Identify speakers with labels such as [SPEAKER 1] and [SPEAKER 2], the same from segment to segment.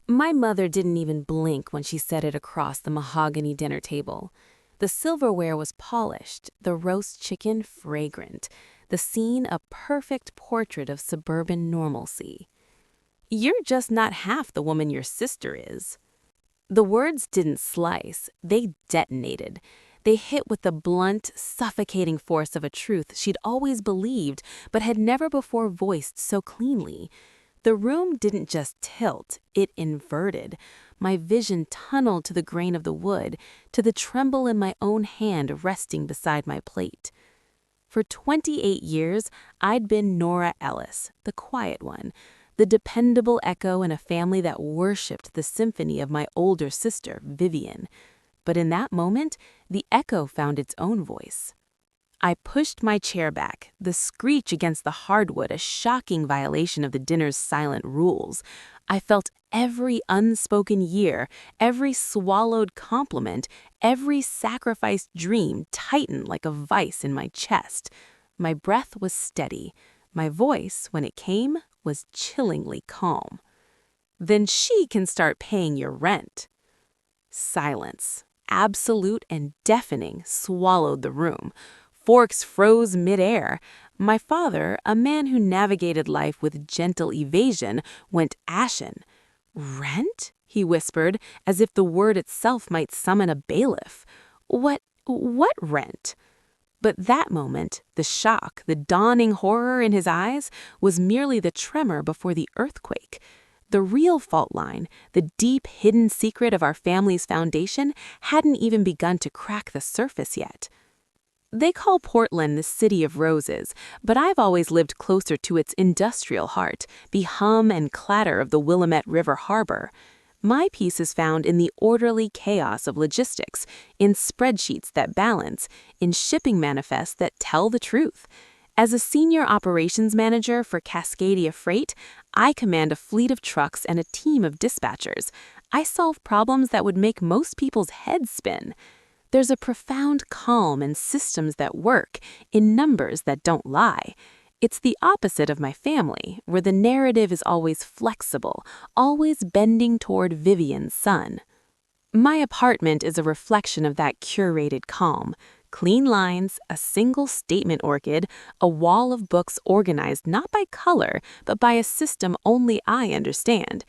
[SPEAKER 1] My mother didn't even blink when she set it across the mahogany dinner table. The silverware was polished, the roast chicken fragrant, the scene a perfect portrait of suburban normalcy. "You're just not half the woman your sister is." The words didn't slice, they detonated. They hit with the blunt, suffocating force of a truth she'd always believed but had never before voiced so cleanly. The room didn't just tilt, it inverted. My vision tunneled to the grain of the wood, to the tremble in my own hand resting beside my plate. For 28 years, I'd been Nora Ellis, the quiet one, the dependable echo in a family that worshipped the symphony of my older sister, Vivien. But in that moment, the echo found its own voice. I pushed my chair back, the screech against the hardwood a shocking violation of the dinner's silent rules. I felt every unspoken year, every swallowed compliment, every sacrificed dream tighten like a vice in my chest. My breath was steady. My voice, when it came, was chillingly calm. "Then she can start paying your rent." Silence, absolute and deafening, swallowed the room. Forks froze midair. My father, a man who navigated life with gentle evasion, went ashen. "Rent?" he whispered, as if the word itself might summon a bailiff. What rent?" But that moment, the shock, the dawning horror in his eyes, was merely the tremor before the earthquake. The real fault line, the deep hidden secret of our family's foundation, hadn't even begun to crack the surface yet. They call Portland the city of roses, but I've always lived closer to its industrial heart, the hum and clatter of the Willamette River harbor. My peace is found in the orderly chaos of logistics, in spreadsheets that balance, in shipping manifests that tell the truth. As a senior operations manager for Cascadia Freight, I command a fleet of trucks and a team of dispatchers. I solve problems that would make most people's heads spin. There's a profound calm in systems that work, in numbers that don't lie. It's the opposite of my family, where the narrative is always flexible, always bending toward Vivien's son. My apartment is a reflection of that curated calm. Clean lines, a single statement orchid, a wall of books organized not by color, but by a system only I understand.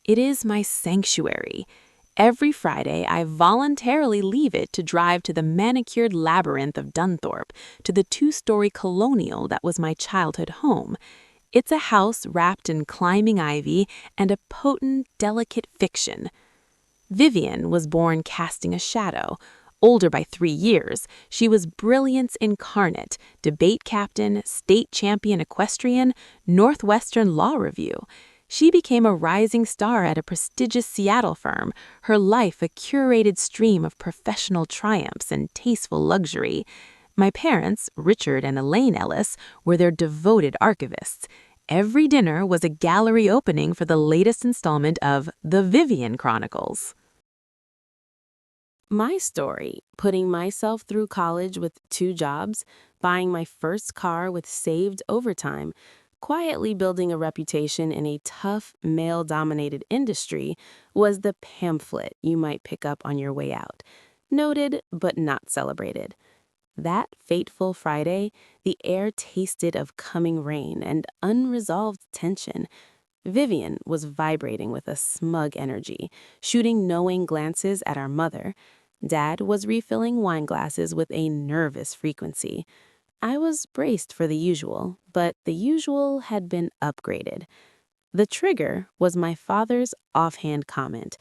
[SPEAKER 1] It is my sanctuary. Every Friday, I voluntarily leave it to drive to the manicured labyrinth of Dunthorpe, to the two-story colonial that was my childhood home. It's a house wrapped in climbing ivy and a potent, delicate fiction. Vivien was born casting a shadow. Older by 3 years, she was brilliance incarnate, debate captain, state champion equestrian, Northwestern Law Review. She became a rising star at a prestigious Seattle firm, her life a curated stream of professional triumphs and tasteful luxury. My parents, Richard and Elaine Ellis, were their devoted archivists. Every dinner was a gallery opening for the latest installment of The Vivien Chronicles. My story, putting myself through college with 2 jobs, buying my first car with saved overtime, quietly building a reputation in a tough, male-dominated industry, was the pamphlet you might pick up on your way out. Noted, but not celebrated. That fateful Friday, the air tasted of coming rain and unresolved tension. Vivien was vibrating with a smug energy, shooting knowing glances at our mother. Dad was refilling wine glasses with a nervous frequency. I was braced for the usual, but the usual had been upgraded. The trigger was my father's offhand comment.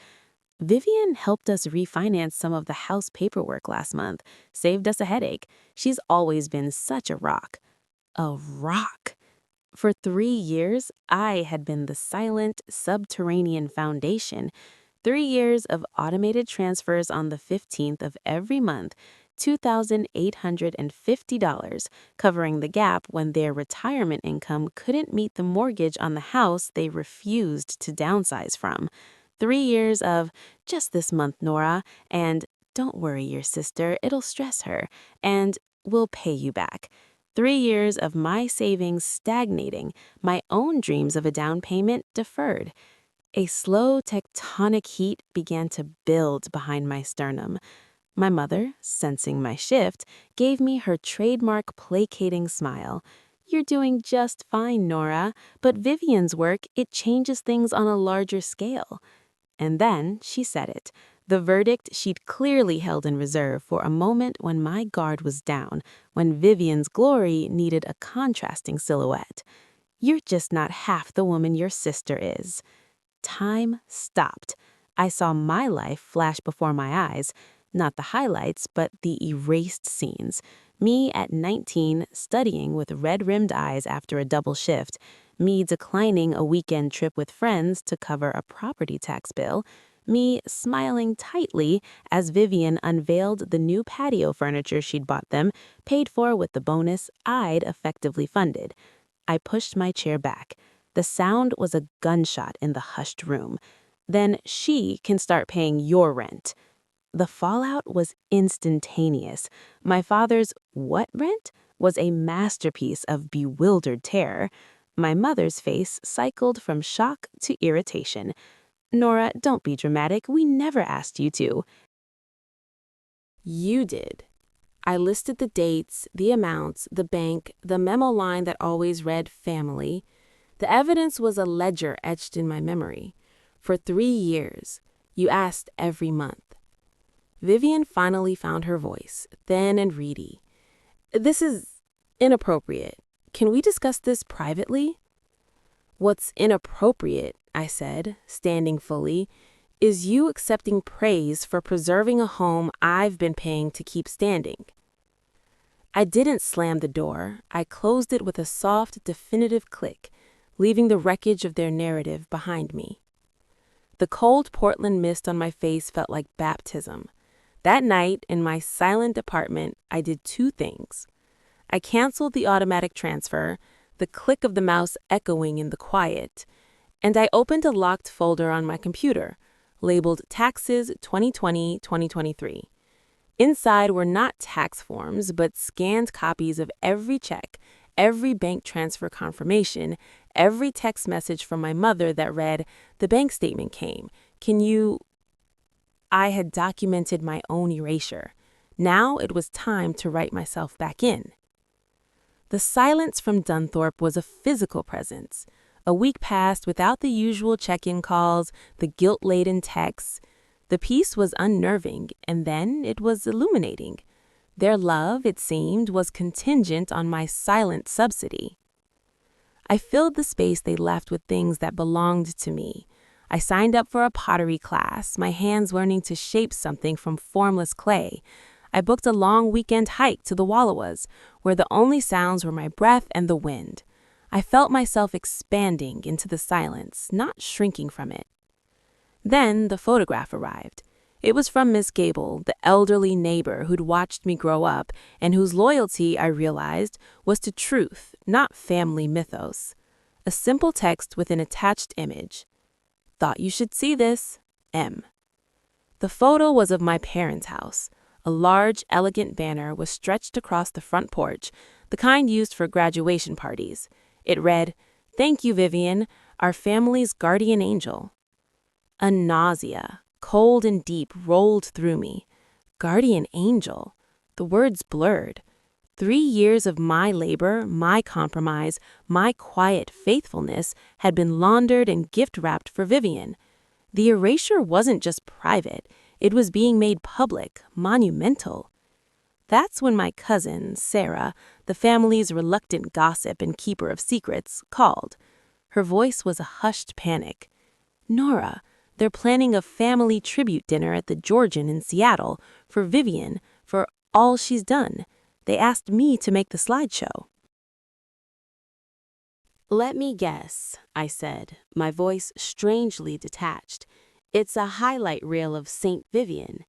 [SPEAKER 1] "Vivien helped us refinance some of the house paperwork last month, saved us a headache. She's always been such a rock." A rock. For 3 years, I had been the silent, subterranean foundation. 3 years of automated transfers on the 15th of every month, $2,850, covering the gap when their retirement income couldn't meet the mortgage on the house they refused to downsize from. 3 years of "just this month, Nora," and "don't worry your sister, it'll stress her," and "we'll pay you back." 3 years of my savings stagnating, my own dreams of a down payment deferred. A slow tectonic heat began to build behind my sternum. My mother, sensing my shift, gave me her trademark placating smile. "You're doing just fine, Nora, but Vivien's work, it changes things on a larger scale." And then she said it, the verdict she'd clearly held in reserve for a moment when my guard was down, when Vivien's glory needed a contrasting silhouette. "You're just not half the woman your sister is." Time stopped. I saw my life flash before my eyes, not the highlights, but the erased scenes. Me at 19, studying with red-rimmed eyes after a double shift. Me declining a weekend trip with friends to cover a property tax bill. Me smiling tightly as Vivien unveiled the new patio furniture she'd bought them, paid for with the bonus I'd effectively funded. I pushed my chair back. The sound was a gunshot in the hushed room. "Then she can start paying your rent." The fallout was instantaneous. My father's "what rent?" was a masterpiece of bewildered terror. My mother's face cycled from shock to irritation. "Nora, don't be dramatic. We never asked you to." "You did." I listed the dates, the amounts, the bank, the memo line that always read family. The evidence was a ledger etched in my memory. For 3 years, you asked every month. Vivien finally found her voice, thin and reedy. "This is inappropriate. Can we discuss this privately?" "What's inappropriate," I said, standing fully, "is you accepting praise for preserving a home I've been paying to keep standing." I didn't slam the door. I closed it with a soft, definitive click, leaving the wreckage of their narrative behind me. The cold Portland mist on my face felt like baptism. That night, in my silent apartment, I did 2 things. I canceled the automatic transfer, the click of the mouse echoing in the quiet, and I opened a locked folder on my computer, labeled Taxes 2020-2023. Inside were not tax forms, but scanned copies of every check, every bank transfer confirmation, every text message from my mother that read, "The bank statement came. Can you—" I had documented my own erasure. Now it was time to write myself back in. The silence from Dunthorpe was a physical presence. A week passed without the usual check-in calls, the guilt-laden texts. The peace was unnerving, and then it was illuminating. Their love, it seemed, was contingent on my silent subsidy. I filled the space they left with things that belonged to me. I signed up for a pottery class, my hands learning to shape something from formless clay. I booked a long weekend hike to the Wallowas, where the only sounds were my breath and the wind. I felt myself expanding into the silence, not shrinking from it. Then the photograph arrived. It was from Miss Gable, the elderly neighbor who'd watched me grow up and whose loyalty, I realized, was to truth, not family mythos. A simple text with an attached image. "Thought you should see this. M." The photo was of my parents' house. A large, elegant banner was stretched across the front porch, the kind used for graduation parties. It read, "Thank you, Vivien, our family's guardian angel." A nausea, cold and deep, rolled through me. Guardian angel. The words blurred. 3 years of my labor, my compromise, my quiet faithfulness had been laundered and gift-wrapped for Vivien. The erasure wasn't just private. It was being made public, monumental. That's when my cousin, Sarah, the family's reluctant gossip and keeper of secrets, called. Her voice was a hushed panic. "Nora, they're planning a family tribute dinner at the Georgian in Seattle for Vivien, for all she's done. They asked me to make the slideshow." "Let me guess," I said, my voice strangely detached. "It's a highlight reel of St. Vivien."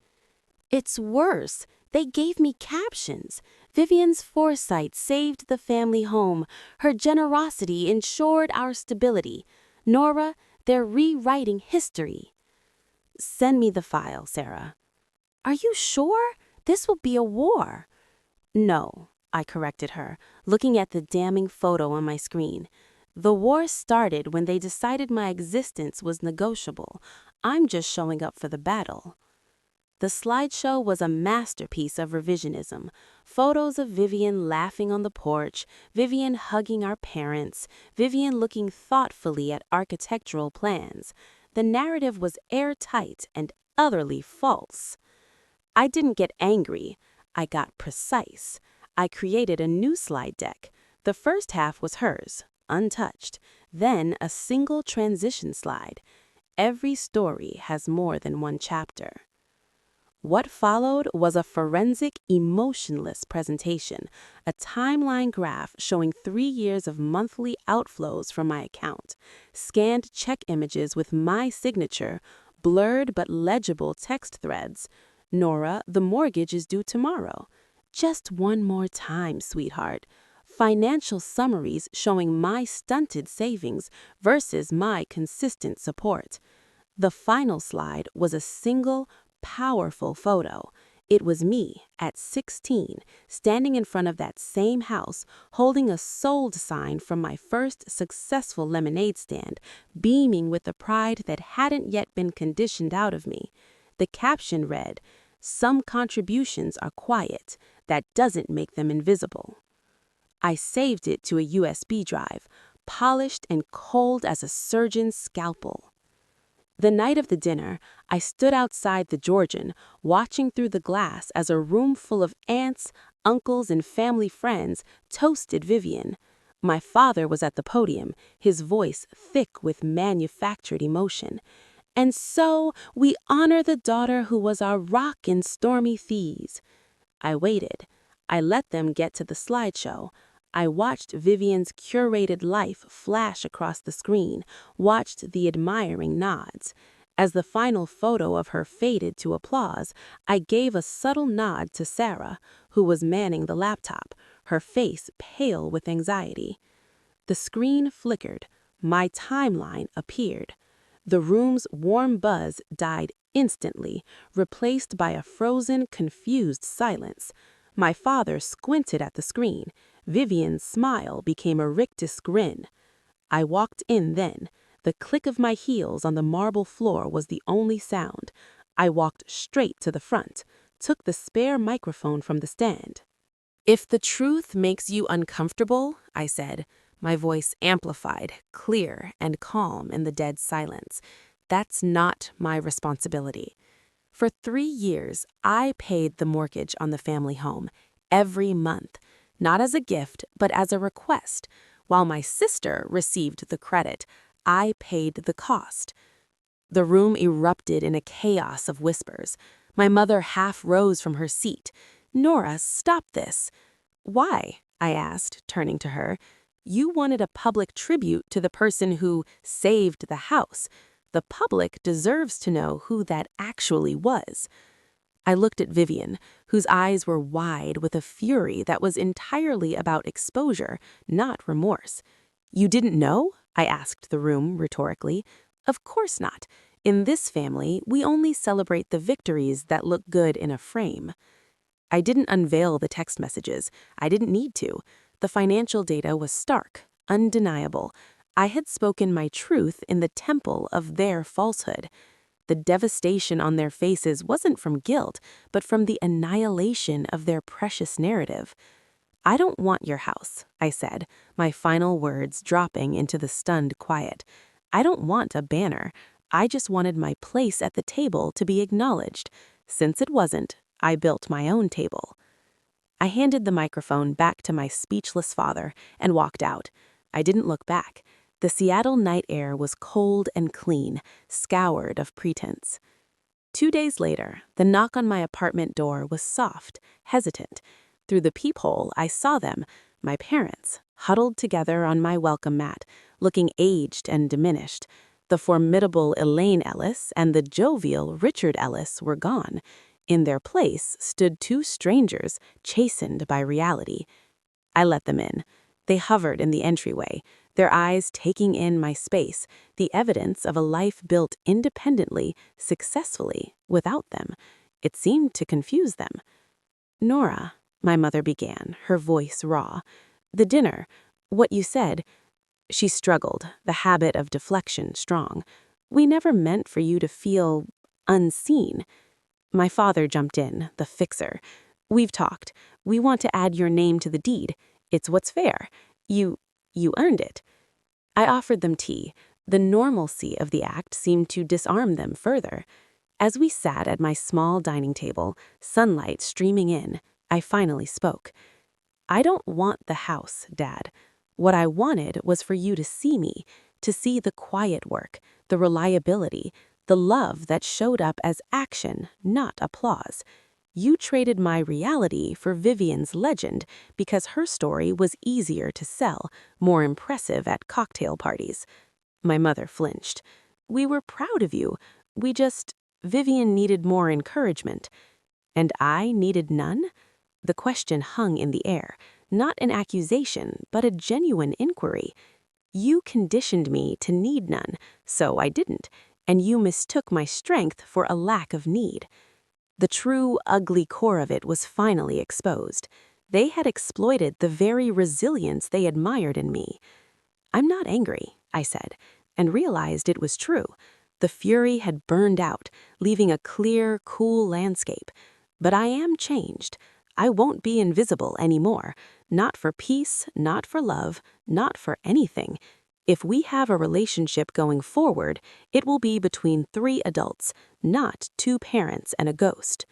[SPEAKER 1] "It's worse. They gave me captions. Vivien's foresight saved the family home. Her generosity ensured our stability. Nora, they're rewriting history." "Send me the file, Sarah." "Are you sure? This will be a war." "No," I corrected her, looking at the damning photo on my screen. The war started when they decided my existence was negotiable. I'm just showing up for the battle. The slideshow was a masterpiece of revisionism. Photos of Vivien laughing on the porch, Vivien hugging our parents, Vivien looking thoughtfully at architectural plans. The narrative was airtight and utterly false. I didn't get angry. I got precise. I created a new slide deck. The first half was hers, untouched. Then a single transition slide. Every story has more than one chapter. What followed was a forensic, emotionless presentation, a timeline graph showing 3 years of monthly outflows from my account, scanned check images with my signature, blurred but legible text threads. Nora, the mortgage is due tomorrow. Just one more time, sweetheart. Financial summaries showing my stunted savings versus my consistent support. The final slide was a single, powerful photo. It was me, at 16, standing in front of that same house, holding a sold sign from my first successful lemonade stand, beaming with the pride that hadn't yet been conditioned out of me. The caption read, "Some contributions are quiet. That doesn't make them invisible." I saved it to a USB drive, polished and cold as a surgeon's scalpel. The night of the dinner, I stood outside the Georgian, watching through the glass as a room full of aunts, uncles, and family friends toasted Vivien. My father was at the podium, his voice thick with manufactured emotion. "And so we honor the daughter who was our rock in stormy seas." I waited. I let them get to the slideshow. I watched Vivien's curated life flash across the screen, watched the admiring nods. As the final photo of her faded to applause, I gave a subtle nod to Sarah, who was manning the laptop, her face pale with anxiety. The screen flickered. My timeline appeared. The room's warm buzz died instantly, replaced by a frozen, confused silence. My father squinted at the screen. Vivien's smile became a rictus grin. I walked in then. The click of my heels on the marble floor was the only sound. I walked straight to the front, took the spare microphone from the stand. "If the truth makes you uncomfortable," I said, my voice amplified, clear and calm in the dead silence, "that's not my responsibility. For 3 years, I paid the mortgage on the family home, every month, not as a gift, but as a request. While my sister received the credit, I paid the cost." The room erupted in a chaos of whispers. My mother half rose from her seat. "Nora, stop this." "Why?" I asked, turning to her. "You wanted a public tribute to the person who saved the house. The public deserves to know who that actually was." I looked at Vivien, whose eyes were wide with a fury that was entirely about exposure, not remorse. "You didn't know?" I asked the room rhetorically. "Of course not. In this family, we only celebrate the victories that look good in a frame." I didn't unveil the text messages. I didn't need to. The financial data was stark, undeniable. I had spoken my truth in the temple of their falsehood. The devastation on their faces wasn't from guilt, but from the annihilation of their precious narrative. "I don't want your house," I said, my final words dropping into the stunned quiet. "I don't want a banner. I just wanted my place at the table to be acknowledged. Since it wasn't, I built my own table." I handed the microphone back to my speechless father and walked out. I didn't look back. The Seattle night air was cold and clean, scoured of pretense. 2 days later, the knock on my apartment door was soft, hesitant. Through the peephole, I saw them, my parents, huddled together on my welcome mat, looking aged and diminished. The formidable Elaine Ellis and the jovial Richard Ellis were gone. In their place stood 2 strangers, chastened by reality. I let them in. They hovered in the entryway, their eyes taking in my space, the evidence of a life built independently, successfully, without them. It seemed to confuse them. "Nora," my mother began, her voice raw, "the dinner, what you said, She struggled, the habit of deflection strong. "We never meant for you to feel unseen." My father jumped in, the fixer. "We've talked. We want to add your name to the deed. It's what's fair. You earned it." I offered them tea. The normalcy of the act seemed to disarm them further. As we sat at my small dining table, sunlight streaming in, I finally spoke. "I don't want the house, Dad. What I wanted was for you to see me, to see the quiet work, the reliability, the love that showed up as action, not applause. You traded my reality for Vivien's legend because her story was easier to sell, more impressive at cocktail parties." My mother flinched. "We were proud of you. Vivien needed more encouragement." "And I needed none?" The question hung in the air, not an accusation, but a genuine inquiry. "You conditioned me to need none, so I didn't, and you mistook my strength for a lack of need." The true, ugly core of it was finally exposed. They had exploited the very resilience they admired in me. "I'm not angry," I said, and realized it was true. The fury had burned out, leaving a clear, cool landscape. But I am changed. I won't be invisible anymore. Not for peace, not for love, not for anything. If we have a relationship going forward, it will be between 3 adults, not 2 parents and a ghost.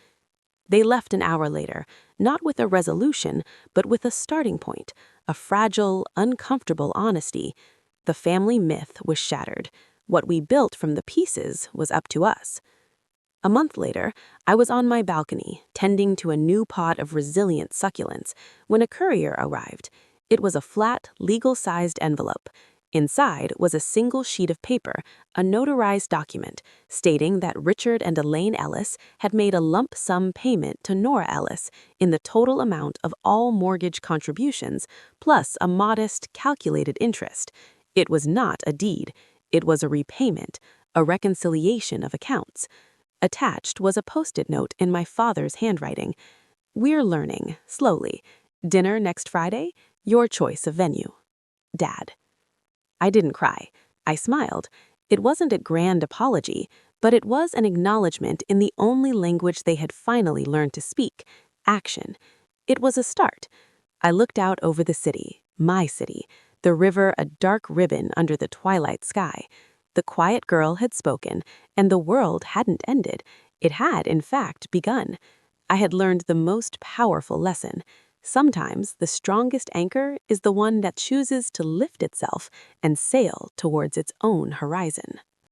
[SPEAKER 1] They left an hour later, not with a resolution, but with a starting point, a fragile, uncomfortable honesty. The family myth was shattered. What we built from the pieces was up to us. A month later, I was on my balcony, tending to a new pot of resilient succulents, when a courier arrived. It was a flat, legal-sized envelope. Inside was a single sheet of paper, a notarized document, stating that Richard and Elaine Ellis had made a lump sum payment to Nora Ellis in the total amount of all mortgage contributions, plus a modest, calculated interest. It was not a deed. It was a repayment, a reconciliation of accounts. Attached was a post-it note in my father's handwriting. "We're learning, slowly. Dinner next Friday? Your choice of venue. Dad." I didn't cry. I smiled. It wasn't a grand apology, but it was an acknowledgement in the only language they had finally learned to speak, action. It was a start. I looked out over the city, my city, the river a dark ribbon under the twilight sky. The quiet girl had spoken, and the world hadn't ended. It had, in fact, begun. I had learned the most powerful lesson. Sometimes the strongest anchor is the one that chooses to lift itself and sail towards its own horizon.